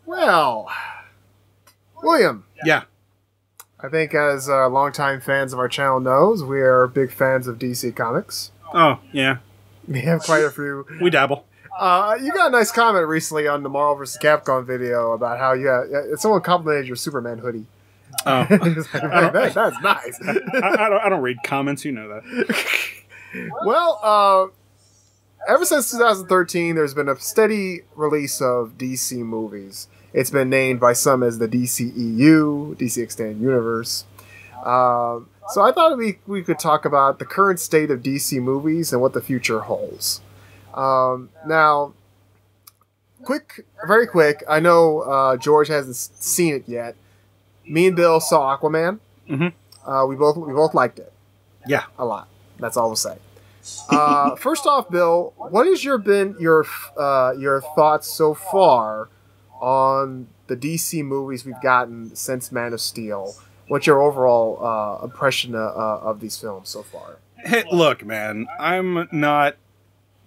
Well, William. Yeah. I think as longtime fans of our channel knows, we are big fans of DC Comics. Oh, yeah. We have quite a few. We dabble. You got a nice comment recently on the Marvel vs. Capcom video about how someone complimented your Superman hoodie. Oh. That's nice. I don't read comments, you know that. Well, ever since 2013, there's been a steady release of DC movies. It's been named by some as the DCEU, DC Extended Universe. So I thought we could talk about the current state of DC movies and what the future holds. Now, very quick, I know George hasn't seen it yet. Me and Bill saw Aquaman. Mm-hmm. We both liked it. Yeah. A lot. That's all we'll say. First off, Bill, what has been your thoughts so far on the DC movies we've gotten since Man of Steel? What's your overall impression of these films so far? Hey, look, man, I'm not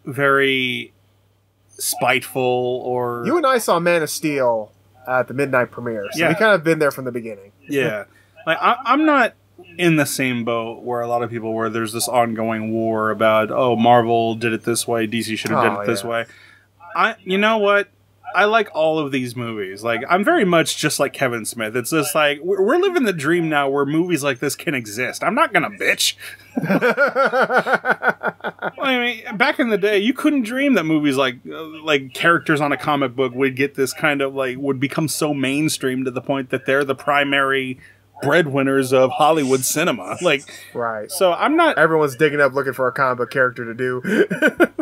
very spiteful or... You and I saw Man of Steel at the midnight premiere, so we kind of been there from the beginning. Yeah. Like, I'm not in the same boat where a lot of people were. There's this ongoing war about, oh, Marvel did it this way, DC should have did it this way. You know what? I like all of these movies. Like, I'm very much just like Kevin Smith. It's just like, we're living the dream now where movies like this can exist. I'm not gonna bitch. I mean, back in the day, you couldn't dream that movies like characters on a comic book would get this kind of, like, would become so mainstream to the point that they're the primary breadwinners of Hollywood cinema. Like, right. So I'm not... Everyone's digging up looking for a comic book character to do.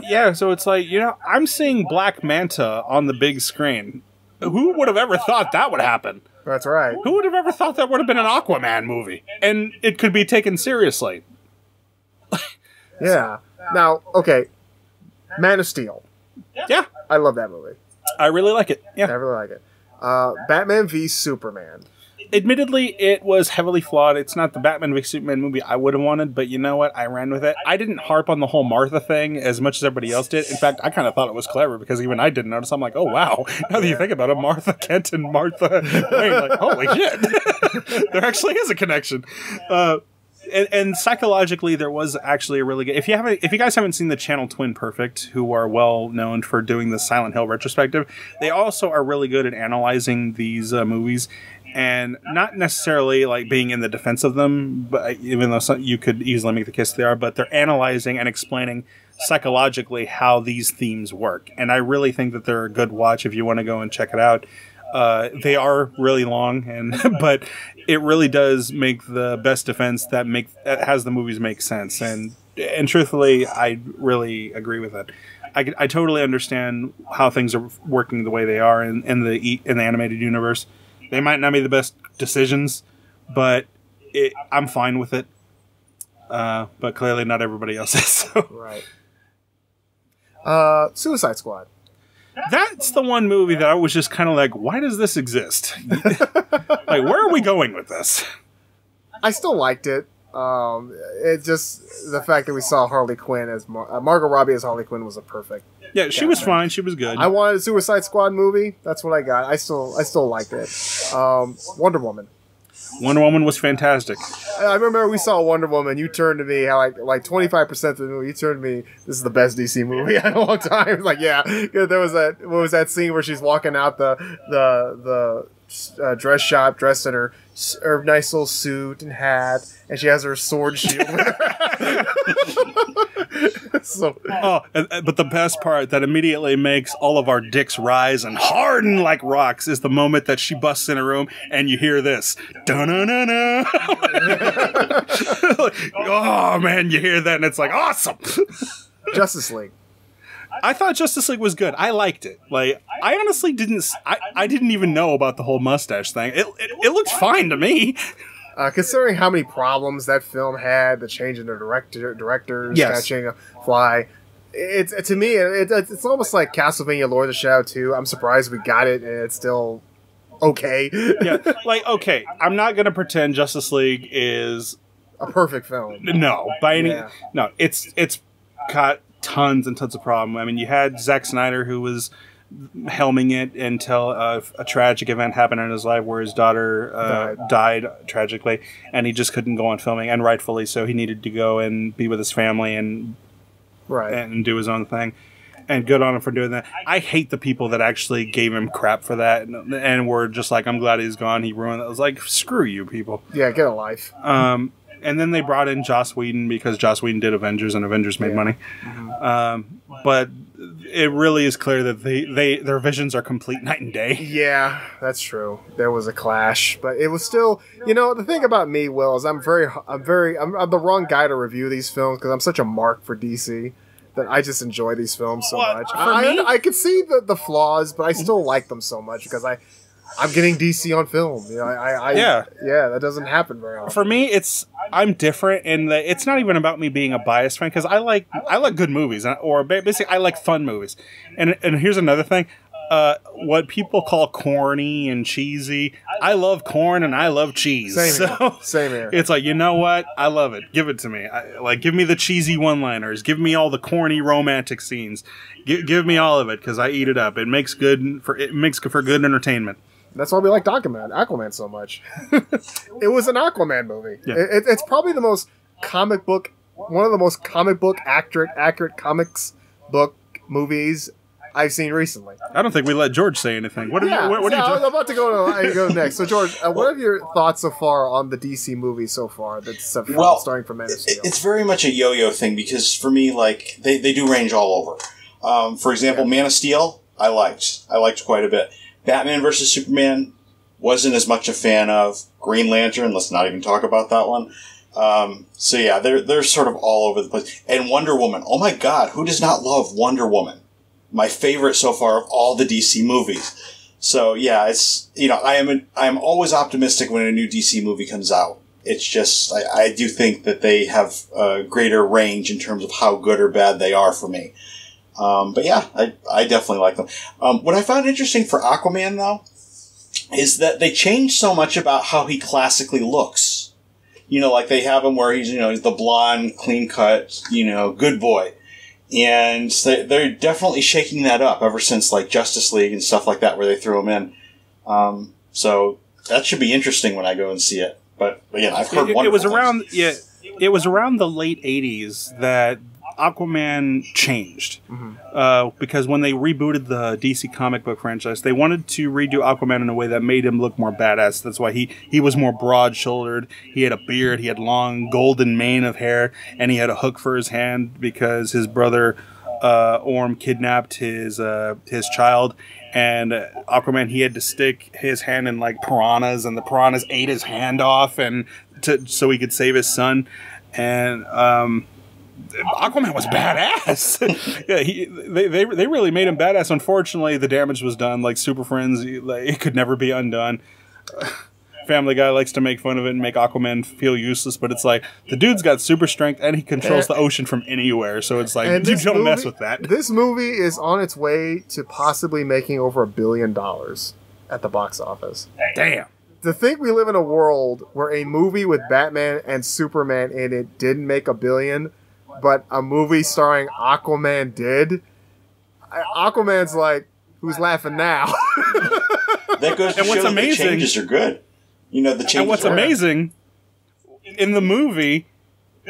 Yeah, so it's like, I'm seeing Black Manta on the big screen. Who would have ever thought that would happen? That's right. Who would have ever thought that would have been an Aquaman movie? And it could be taken seriously. Yeah. Now, okay. Man of Steel. Yeah. I love that movie. I really like it. Yeah. I really like it. Batman v Superman. Admittedly, it was heavily flawed. It's not the Batman v Superman movie I would have wanted, but you know what? I ran with it. I didn't harp on the whole Martha thing as much as everybody else did. In fact, I kind of thought it was clever because even I didn't notice. I'm like, oh, wow. Now that you think about it, Martha Kent and Martha Wayne, like, holy shit. There actually is a connection. And psychologically, there was actually a really good... If you guys haven't seen the channel Twin Perfect, who are well known for doing the Silent Hill retrospective, they also are really good at analyzing these movies. And not necessarily like being in the defense of them, but even though you could easily make the case they are, but they're analyzing and explaining psychologically how these themes work. And I really think that they're a good watch if you want to go and check it out. They are really long, but it really does make the best defense that has the movies make sense. And truthfully, I really agree with it. I totally understand how things are working the way they are in the animated universe. They might not be the best decisions, but I'm fine with it. But clearly not everybody else is. So. Right. Suicide Squad. That's the one movie that I was just kind of like, why does this exist? Like, where are we going with this? I still liked it. It's just the fact that we saw Harley Quinn as Margot Robbie as Harley Quinn was a perfect. Yeah, she was fine. She was good. I wanted a Suicide Squad movie. That's what I got. I still liked it. Wonder Woman. Wonder Woman was fantastic. I remember we saw Wonder Woman. You turned to me like 25% of the movie. You turned to me. This is the best DC movie in a long time. It was like, yeah. There was what was that scene where she's walking out the dress shop dressed in her nice little suit and hat, and she has her sword shield with her. But the best part that immediately makes all of our dicks rise and harden like rocks is the moment that she busts in a room and you hear this. Da-na-na-na. Oh, man, you hear that and it's like, awesome. Justice League. I thought Justice League was good. I liked it. Like, I honestly didn't... I didn't even know about the whole mustache thing. It looked fine to me. Considering how many problems that film had, the change in the directors, catching a fly, to me, it's almost like Castlevania Lord of the Shadow 2. I'm surprised we got it, and it's still okay. Yeah, like, okay, I'm not going to pretend Justice League is... a perfect film. No, by any... Yeah. No, it's got tons and tons of problems. I mean, you had Zack Snyder, who was helming it until a tragic event happened in his life where his daughter died tragically, and he just couldn't go on filming, and rightfully so. He needed to go and be with his family and do his own thing. And good on him for doing that. I hate the people that actually gave him crap for that and were just like, I'm glad he's gone. He ruined it. I was like, screw you, people. Yeah, get a life. And then they brought in Joss Whedon because Joss Whedon did Avengers and Avengers made money. But it really is clear that their visions are complete night and day. Yeah, that's true. There was a clash, but it was still, the thing about me, Will, is I'm the wrong guy to review these films because I'm such a mark for DC. That I just enjoy these films so much. I could see the flaws, but I still like them so much because I'm getting DC on film. That doesn't happen very often. For me, I'm different in that it's not even about me being a biased fan because I like good movies or basically I like fun movies. And here's another thing. What people call corny and cheesy, I love corn and I love cheese. Same here. It's like, you know what? I love it. Give it to me. Give me the cheesy one-liners. Give me all the corny romantic scenes. Give me all of it because I eat it up. It makes for good entertainment. That's why we like Aquaman so much. It was an Aquaman movie. Yeah. It's probably one of the most comic book accurate comics book movies I've seen recently. I don't think we let George say anything. What are you? I was about to go next. So, George, what are your thoughts so far on the DC movie so far? That's starting from Man of Steel. It's very much a yo-yo thing because for me, they do range all over. For example, Man of Steel, I liked quite a bit. Batman vs Superman wasn't as much a fan of. Green Lantern, let's not even talk about that one. So yeah, they're sort of all over the place. And Wonder Woman, oh my God, who does not love Wonder Woman? My favorite so far of all the DC movies. So yeah, it's, I am always optimistic when a new DC movie comes out. It's just, I do think that they have a greater range in terms of how good or bad they are for me. But yeah, I definitely like them. What I found interesting for Aquaman though, is that they changed so much about how he classically looks. They have him where he's the blonde, clean cut, good boy. And they're definitely shaking that up ever since Justice League and stuff like that, where they threw him in. So that should be interesting when I go and see it. But again, I've heard wonderful things. It was around the late '80s that Aquaman changed because when they rebooted the DC comic book franchise, they wanted to redo Aquaman in a way that made him look more badass. That's why he was more broad-shouldered. He had a beard. He had long golden mane of hair, and he had a hook for his hand because his brother Orm kidnapped his child. And Aquaman, he had to stick his hand in piranhas, and the piranhas ate his hand off, so he could save his son. And Aquaman was badass. Yeah, they really made him badass. Unfortunately, the damage was done. Super Friends, it could never be undone. Family Guy likes to make fun of it and make Aquaman feel useless, but it's the dude's got super strength and he controls the ocean from anywhere. So it's dude, don't mess with that. This movie is on its way to possibly making over $1 billion at the box office. Damn. To think we live in a world where a movie with Batman and Superman in it didn't make $1 billion, but a movie starring Aquaman did. Aquaman's who's laughing now? That goes to show that the changes are good. The changes. And what's amazing in the movie,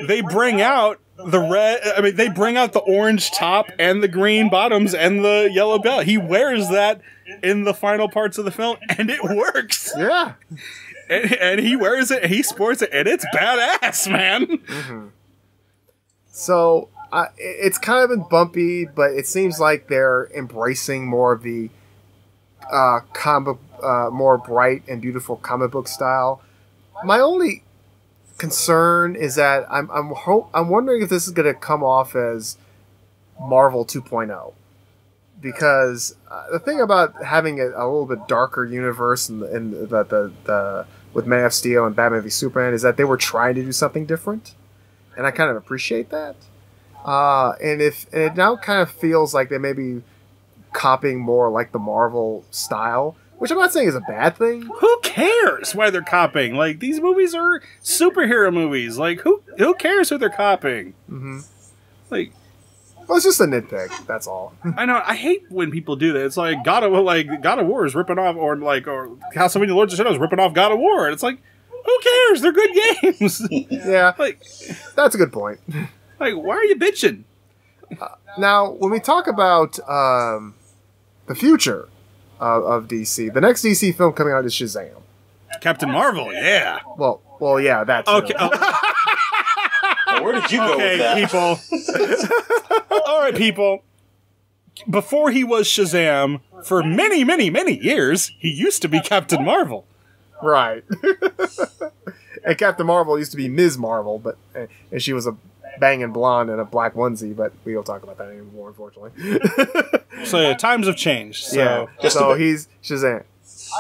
they bring out the red. I mean, they bring out the orange top and the green bottoms and the yellow belt. He wears that in the final parts of the film, and it works. Yeah. And he wears it, and he sports it, and it's badass, man. Mm-hmm. So it's kind of been bumpy, but it seems like they're embracing more of the more bright and beautiful comic book style. My only concern is that I'm wondering if this is going to come off as Marvel 2.0, because the thing about having a little bit darker universe in the with Man of Steel and Batman v Superman is that they were trying to do something different, and I kind of appreciate that. And it now kind of feels like they may be copying more like the Marvel style, which I'm not saying is a bad thing. Who cares why they're copying? These movies are superhero movies. Who cares who they're copying? Mm-hmm. Well, it's just a nitpick. That's all. I know. I hate when people do that. It's like God of War is ripping off, or House of the Lords of Shadow is ripping off God of War. And it's like, who cares? They're good games. Yeah, like that's a good point. Like, why are you bitching? Now, when we talk about the future of DC, the next DC film coming out is Shazam. Captain Marvel, yeah. Well, yeah, that's okay. Now, where did you go with that? People. All right, people. Before he was Shazam, for many, many, many years, he used to be Captain Marvel. Right. And Captain Marvel used to be Ms. Marvel, but and she was a banging blonde in a black onesie, but we don't talk about that anymore, unfortunately. So yeah, times have changed. So. Yeah, so he's Shazam.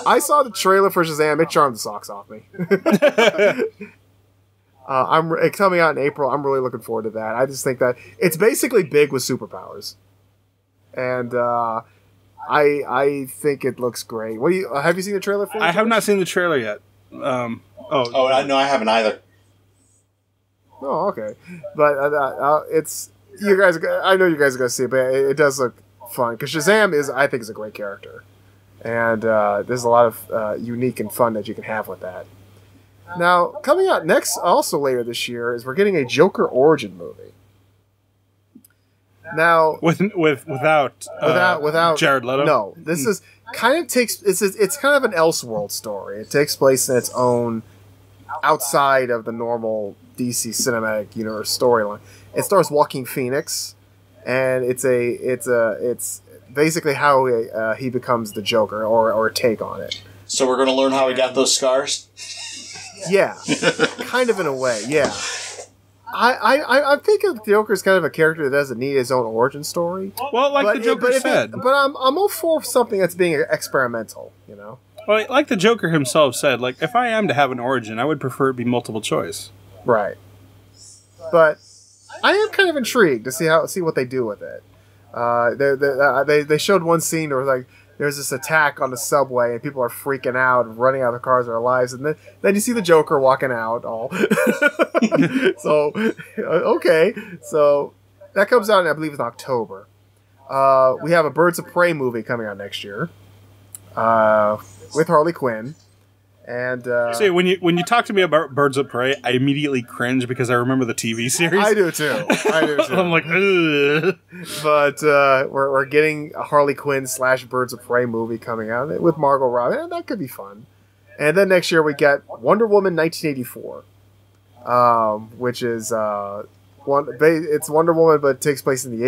I saw the trailer for Shazam. It charmed the socks off me. It's coming out in April. I'm really looking forward to that. I just think that it's basically big with superpowers, and I think it looks great. What do you have you seen the trailer for? I have not seen the trailer yet. No, I haven't either. Oh, okay, but it's you guys. I know you guys are gonna see it, but it does look fun because Shazam I think is a great character, and there's a lot of unique and fun that you can have with that. Now, coming out next, also later this year, is we're getting a Joker origin movie. Now, without Jared Leto. No, this is kind of it's kind of an Elseworld story. It takes place in its own outside of the normal DC cinematic universe storyline. It stars Joaquin Phoenix, and it's basically how he becomes the Joker or a take on it. So we're going to learn how he got those scars. Yeah, kind of in a way. Yeah, I think the Joker is kind of a character that doesn't need his own origin story. Well, the Joker said, but I'm all for something that's being experimental. You know. Well, like the Joker himself said, like if I am to have an origin, I would prefer it be multiple choice. Right. But I am kind of intrigued to see what they do with it. They showed one scene where like there's this attack on the subway and people are freaking out and running out of the cars of their lives, and then you see the Joker walking out all. So okay, so that comes out I believe in October. We have a Birds of Prey movie coming out next year with Harley Quinn. And see, when you talk to me about Birds of Prey, I immediately cringe because I remember the TV series. I do too. I'm like, ugh. But we're getting a Harley Quinn / Birds of Prey movie coming out with Margot Robbie, and that could be fun. And then next year we get Wonder Woman 1984, which is it's Wonder Woman, but it takes place in the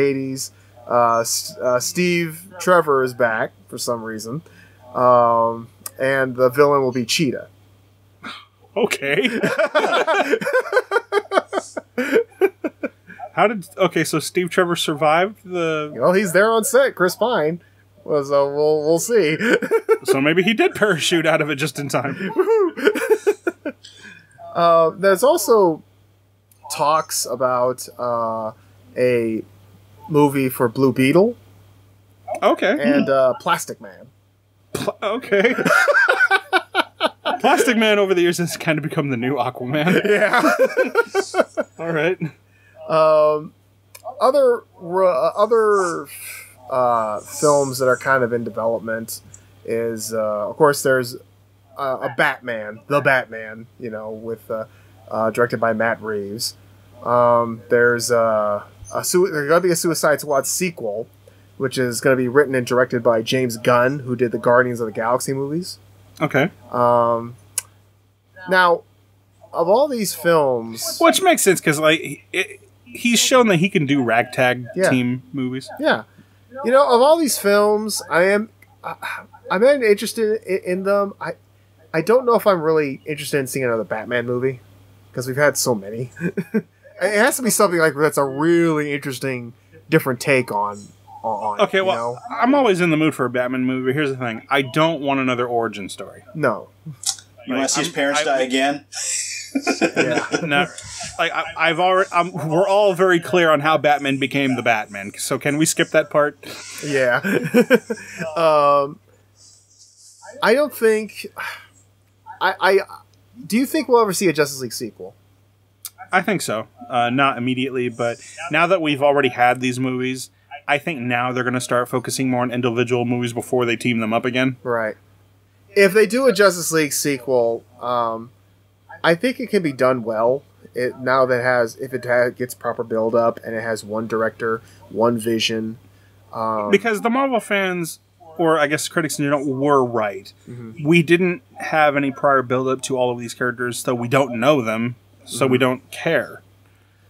80s. Steve Trevor is back for some reason. And the villain will be Cheetah. Okay. So Steve Trevor survived the... Well, he's there on set, Chris Pine. Well, so we'll see. So maybe he did parachute out of it just in time. There's also talks about a movie for Blue Beetle. Okay. And Plastic Man. Okay. Plastic Man over the years has kind of become the new Aquaman. Yeah. All right. Other films that are kind of in development is, of course, there's a Batman, The Batman, with directed by Matt Reeves. There's going to be a Suicide Squad sequel, which is going to be written and directed by James Gunn, who did the Guardians of the Galaxy movies. Okay. Now, of all these films... Which makes sense, because he's shown that he can do ragtag team movies. Yeah. Of all these films, I'm interested in them. I don't know if I'm really interested in seeing another Batman movie, because we've had so many. It has to be something like that's a really interesting, different take on okay, well, I'm always in the mood for a Batman movie, but here's the thing. I don't want another origin story. No. You want to see his parents die again? Yeah. No. We're all very clear on how Batman became the Batman, so can we skip that part? Yeah. I don't think... do you think we'll ever see a Justice League sequel? I think so. Not immediately, but now that we've already had these movies, I think now they're going to start focusing more on individual movies before they team them up again. Right. If they do a Justice League sequel, I think it can be done well. If it gets proper build up and it has one director, one vision. Because the Marvel fans, or I guess critics in general, were right. Mm-hmm. We didn't have any prior build up to all of these characters, so we don't know them, so we don't care.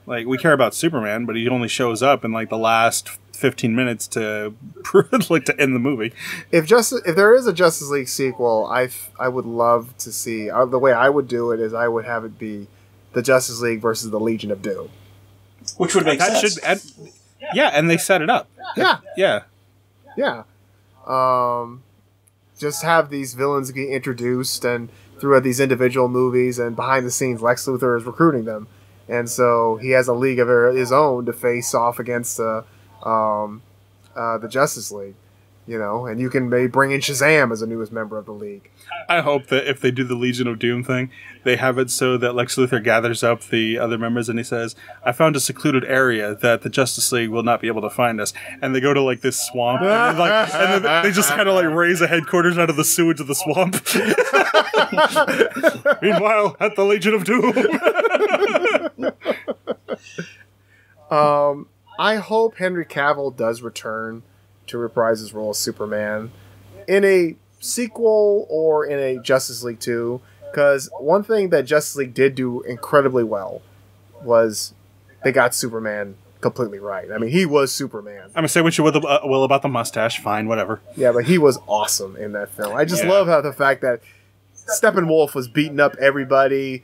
Like, we care about Superman, but he only shows up in like the last 15 minutes to to end the movie. If there is a Justice League sequel, I would love to see. The way I would do it is I would have it be the Justice League versus the Legion of Doom, which would make sense. Yeah, and they set it up. Yeah. Just have these villains get introduced and throughout these individual movies, and behind the scenes, Lex Luthor is recruiting them. And so he has a league of his own to face off against the Justice League, and you can maybe bring in Shazam as the newest member of the league. I hope that if they do the Legion of Doom thing, they have it so that Lex Luthor gathers up the other members and he says, I found a secluded area that the Justice League will not be able to find us. And they go to like this swamp and then they just kind of like raise a headquarters out of the sewage of the swamp. Meanwhile, at the Legion of Doom. I hope Henry Cavill does return to reprise his role as Superman in a sequel or in a Justice League 2, because one thing that Justice League did do incredibly well was they got Superman completely right. I mean, he was Superman. I'm gonna say what you will about the mustache. Fine, whatever. Yeah, but he was awesome in that film. I just love how the fact that Steppenwolf was beating up everybody,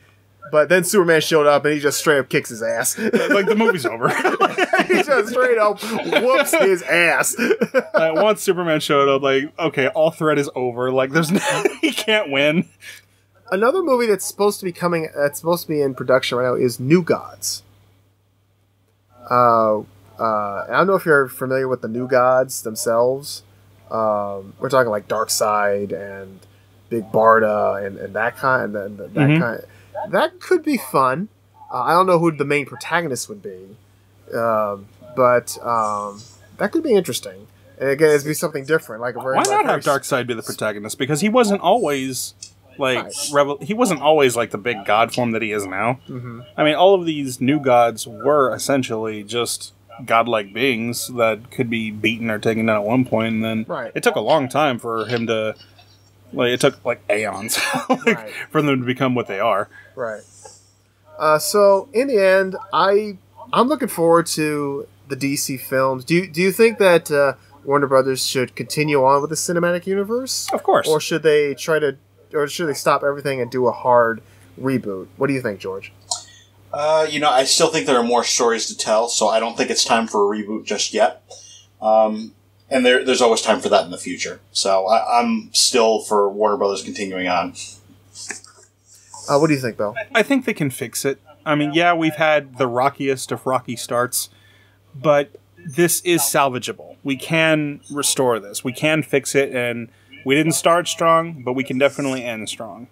but then Superman showed up and he just straight up kicks his ass. Like, the movie's over. He just straight up whoops his ass. Once Superman showed up, like, okay, all threat is over. Like, he can't win. Another movie that's supposed to be in production right now is New Gods. I don't know if you're familiar with the New Gods themselves. We're talking like Darkseid and Big Barda and that kind, and that kind. That could be fun. I don't know who the main protagonist would be, but that could be interesting. And again, it'd be something different. Why not have Darkseid be the protagonist? Because he wasn't always he wasn't always like the big god form that he is now. Mm-hmm. I mean, all of these new gods were essentially just godlike beings that could be beaten or taken down at one point, and then it took a long time for him to. It took aeons for them to become what they are. Right. So in the end, I'm looking forward to the DC films. Do you think that Warner Brothers should continue on with the cinematic universe? Of course. Or should they stop everything and do a hard reboot? What do you think, George? I still think there are more stories to tell, so I don't think it's time for a reboot just yet. And there's always time for that in the future. So I'm still for Warner Brothers continuing on. What do you think, Bill? I think they can fix it. I mean, yeah, we've had the rockiest of rocky starts, but this is salvageable. We can restore this. We can fix it, and we didn't start strong, but we can definitely end strong.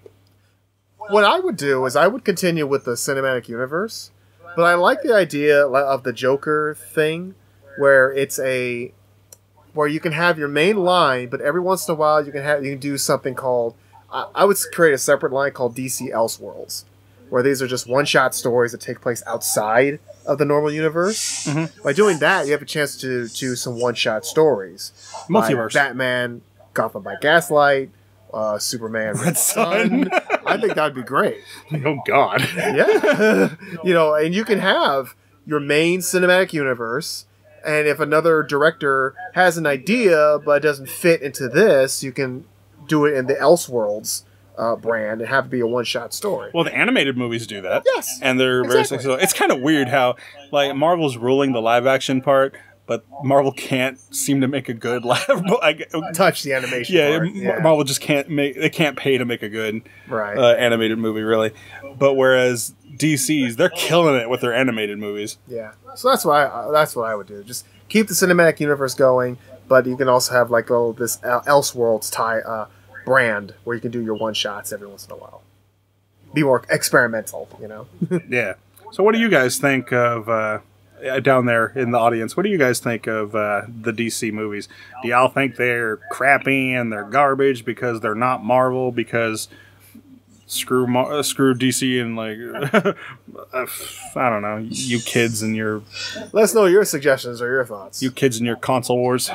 What I would do is I would continue with the cinematic universe, but I like the idea of the Joker thing, where where you can have your main line, but every once in a while you can do something called, I would create a separate line called DC Elseworlds, where these are just one-shot stories that take place outside of the normal universe. Mm-hmm. By doing that, you have a chance to do some one-shot stories. Multiverse. Batman, Gotham by Gaslight, Superman, Red Sun. I think that'd be great. Oh, God. Yeah. And you can have your main cinematic universe, and if another director has an idea but doesn't fit into this, you can do it in the Elseworlds brand and have it be a one-shot story. Well, the animated movies do that. Yes. And they're very successful. It's kind of weird how Marvel's ruling the live-action part, but Marvel can't seem to make a good touch the animation part. Yeah, Marvel just can't pay to make a good animated movie, really. But whereas DC's, they're killing it with their animated movies. Yeah. So that's what I would do. Just keep the cinematic universe going, but you can also have this Elseworlds brand where you can do your one-shots every once in a while. Be more experimental, Yeah. So what do you guys think of, down there in the audience, what do you guys think of the DC movies? Do y'all think they're crappy and they're garbage because they're not Marvel, because screw DC and like, I don't know, you kids and your... Let us know your suggestions or your thoughts. You kids and your console wars.